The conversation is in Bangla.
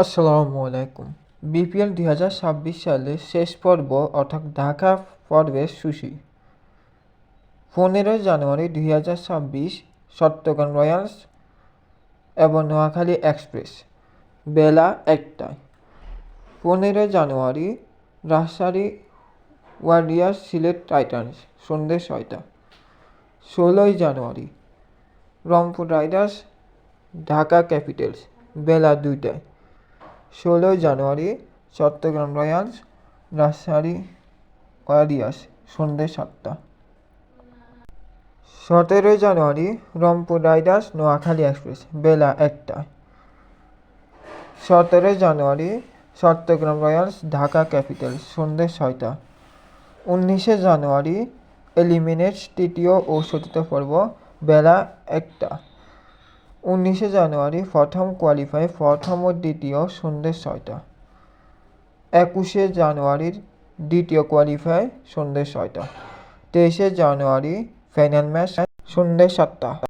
আসসালামু আলাইকুম। বিপিএল 2026 সালের শেষ পর্ব অর্থাৎ ঢাকা পর্বের সূচি। 15 জানুয়ারি 2026 চট্টগ্রাম রয়্যালস এবং নোয়াখালী এক্সপ্রেস বেলা 1টায়। 15 জানুয়ারি রাজশাহী ওয়ারিয়র্স সিলেট টাইটান্স সন্ধ্যে 6টা। 16 জানুয়ারি রংপুর রাইডার্স ঢাকা ক্যাপিটালস বেলা 2টায়। 16 জানুয়ারি চট্টগ্রাম রয়্যালস রাজশাহী ওয়ারিয়র্স সন্ধ্যে 7টা। 17 জানুয়ারি রংপুর রাইডার্স নোয়াখালী এক্সপ্রেস বেলা 1টায়। 17 জানুয়ারি চট্টগ্রাম রয়্যালস ঢাকা ক্যাপিটালস সন্ধ্যে 6টা। 19 জানুয়ারি এলিমিনেটস তৃতীয় ও চতুর্থ পর্ব বেলা 1টা। 19 জানুয়ারি প্রথম কোয়ালিফাই প্রথম ও দ্বিতীয় সন্ধ্যে 6টা। 21 জানুয়ারির দ্বিতীয় কোয়ালিফাই সন্ধ্যে 6টা। 23 জানুয়ারি ফাইনাল ম্যাচ সন্ধ্যে 7টা।